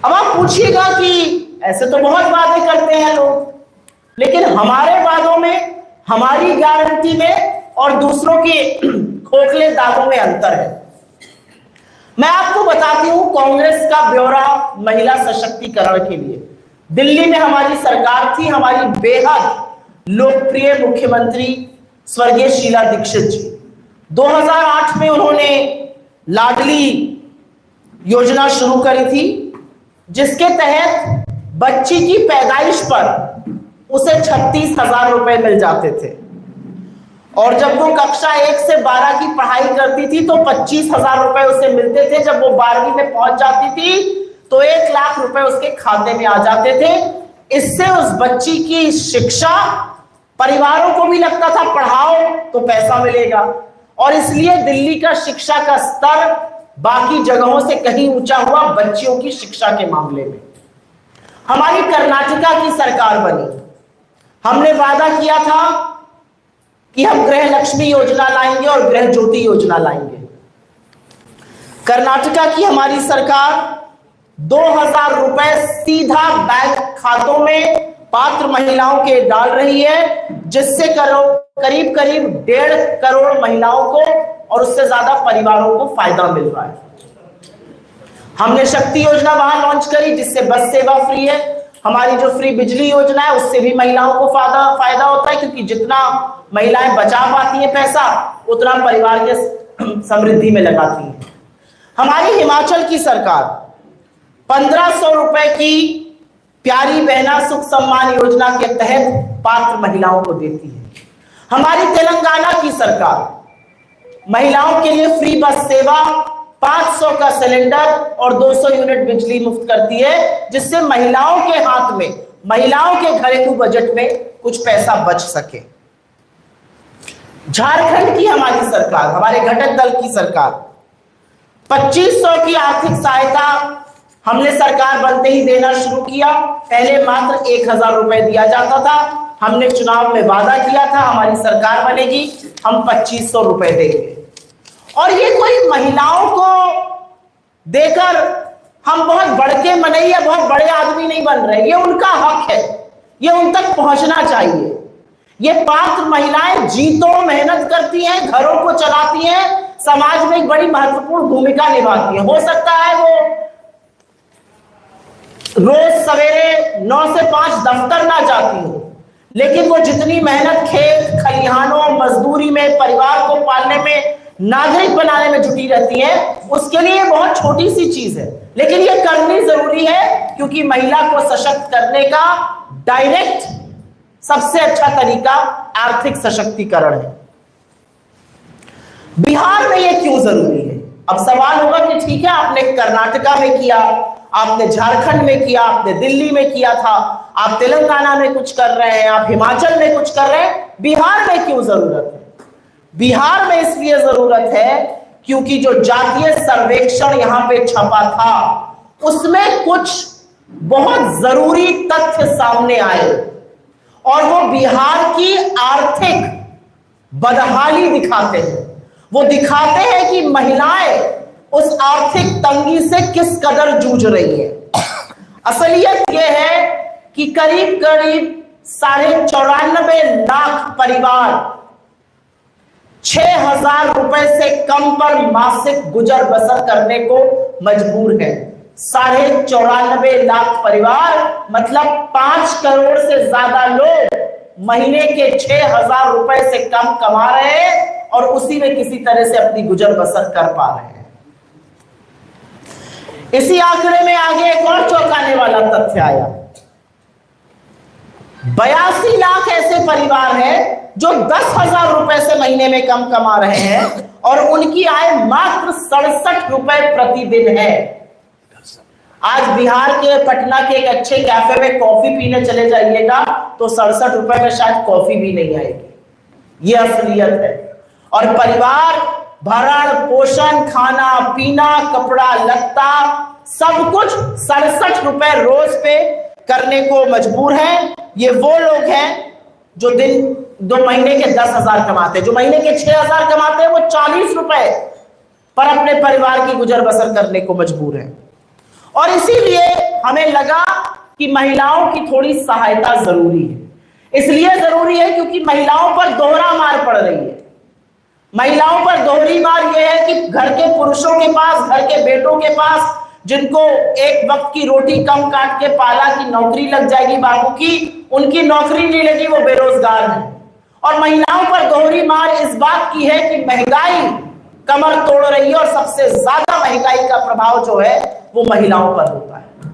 अब आप पूछिएगा कि ऐसे तो बहुत वादे करते हैं लोग, लेकिन हमारे वादों में, हमारी गारंटी में और दूसरों के खोखले दावों में अंतर है। मैं आपको बताती हूं कांग्रेस का ब्यौरा महिला सशक्तिकरण के लिए। दिल्ली में हमारी सरकार थी, हमारी बेहद लोकप्रिय मुख्यमंत्री स्वर्गीय शीला दीक्षित जी। 2008 में उन्होंने लाडली योजना शुरू करी थी, जिसके तहत बच्ची की पैदाइश पर उसे 36,000 रुपए मिल जाते थे, और जब वो कक्षा 1 से 12 की पढ़ाई करती थी तो 25,000 रुपए उसे मिलते थे। जब वो 12वीं में पहुंच जाती थी तो 1 लाख रुपए उसके खाते में आ जाते थे। इससे उस बच्ची की शिक्षा, परिवारों को भी लगता था पढ़ाओ तो पैसा मिलेगा, और इसलिए दिल्ली का शिक्षा का स्तर बाकी जगहों से कहीं ऊंचा हुआ बच्चियों की शिक्षा के मामले में। हमारी कर्नाटका की सरकार बनी, हमने वादा किया था कि हम गृह लक्ष्मी योजना लाएंगे और गृह ज्योति योजना लाएंगे। कर्नाटका की हमारी सरकार 2,000 रुपए सीधा बैंक खातों में पात्र महिलाओं के डाल रही है, जिससे करीब करीब 1.5 करोड़ महिलाओं को और उससे ज्यादा परिवारों को फायदा मिल रहा है। हमने शक्ति योजना वहां लॉन्च करी, जिससे बस सेवा फ्री है। हमारी जो फ्री बिजली योजना है उससे भी महिलाओं को फायदा होता है, क्योंकि जितना महिलाएं बचा पाती हैं पैसा, उतना परिवार के समृद्धि में लगाती हैं। हमारी हिमाचल की सरकार 1,500 रुपए की प्यारी बहना सुख सम्मान योजना के तहत पात्र महिलाओं को देती है। हमारी तेलंगाना की सरकार महिलाओं के लिए फ्री बस सेवा, 500 का सिलेंडर और 200 यूनिट बिजली मुफ्त करती है, जिससे महिलाओं के हाथ में, महिलाओं के घरेलू बजट में कुछ पैसा बच सके। झारखंड की हमारी सरकार, हमारे घटक दल की सरकार 2500 की आर्थिक सहायता हमने सरकार बनते ही देना शुरू किया। पहले मात्र 1,000 रुपए दिया जाता था। हमने चुनाव में वादा किया था हमारी सरकार बनेगी, हम 2500 रुपए देंगे। और ये कोई महिलाओं को देकर हम बहुत बड़के मनैया, बहुत बड़े आदमी नहीं बन रहे। ये उनका हक है, ये उन तक पहुंचना चाहिए। ये पात्र महिलाएं जीतों मेहनत करती हैं, घरों को चलाती हैं, समाज में एक बड़ी महत्वपूर्ण भूमिका निभाती हैं। हो सकता है वो रोज सवेरे 9 से 5 दफ्तर ना जाती हो, लेकिन वो जितनी मेहनत खेत खलिहानों, मजदूरी में, परिवार को पालने में, नागरिक बनाने में जुटी रहती है, उसके लिए बहुत छोटी सी चीज है, लेकिन ये करनी जरूरी है, क्योंकि महिला को सशक्त करने का डायरेक्ट सबसे अच्छा तरीका आर्थिक सशक्तिकरण है। बिहार में ये क्यों जरूरी है? अब सवाल होगा कि ठीक है, आपने कर्नाटका में किया, आपने झारखंड में किया, आपने दिल्ली में किया था, आप तेलंगाना में कुछ कर रहे हैं, आप हिमाचल में कुछ कर रहे हैं, बिहार में क्यों जरूरत है? बिहार में इसलिए जरूरत है क्योंकि जो जातीय सर्वेक्षण यहां पे छपा था, उसमें कुछ बहुत जरूरी तथ्य सामने आए, और वो बिहार की आर्थिक बदहाली दिखाते हैं। वो दिखाते हैं कि महिलाएं उस आर्थिक तंगी से किस कदर जूझ रही है। असलियत यह है कि करीब करीब 94.5 लाख परिवार 6,000 रुपए से कम पर मासिक गुजर बसर करने को मजबूर है। 94.5 लाख परिवार मतलब 5 करोड़ से ज्यादा लोग महीने के 6,000 रुपए से कम कमा रहे हैं, और उसी में किसी तरह से अपनी गुजर बसर कर पा रहे हैं। इसी आंकड़े में आगे एक और चौंकाने वाला तथ्य आया। 82 लाख ऐसे परिवार हैं जो 10,000 रुपए से महीने में कम कमा रहे हैं, और उनकी आय मात्र 67 रुपए प्रतिदिन है। आज बिहार के पटना के एक अच्छे कैफे में कॉफी पीने चले जाइएगा तो 67 रुपए में शायद कॉफी भी नहीं आएगी। यह असलियत है। और परिवार भरण पोषण, खाना पीना, कपड़ा लत्ता, सब कुछ 67 रुपए रोज पे करने को मजबूर हैं। ये वो लोग हैं जो दो महीने के 10,000 कमाते हैं। जो महीने के 6,000 कमाते हैं वो 40 रुपए पर अपने परिवार की गुजर बसर करने को मजबूर है। और इसीलिए हमें लगा कि महिलाओं की थोड़ी सहायता जरूरी है। इसलिए जरूरी है क्योंकि महिलाओं पर दोहरा मार पड़ रही है। महिलाओं पर दोहरी मार यह है कि घर के पुरुषों के पास, घर के बेटों के पास, जिनको एक वक्त की रोटी कम काट के पाला कि नौकरी लग जाएगी बाबू की, उनकी नौकरी नहीं लगी, वो बेरोजगार है। और महिलाओं पर दोहरी मार इस बात की है कि महंगाई कमर तोड़ रही है और सबसे ज्यादा महंगाई का प्रभाव जो है वो महिलाओं पर होता है।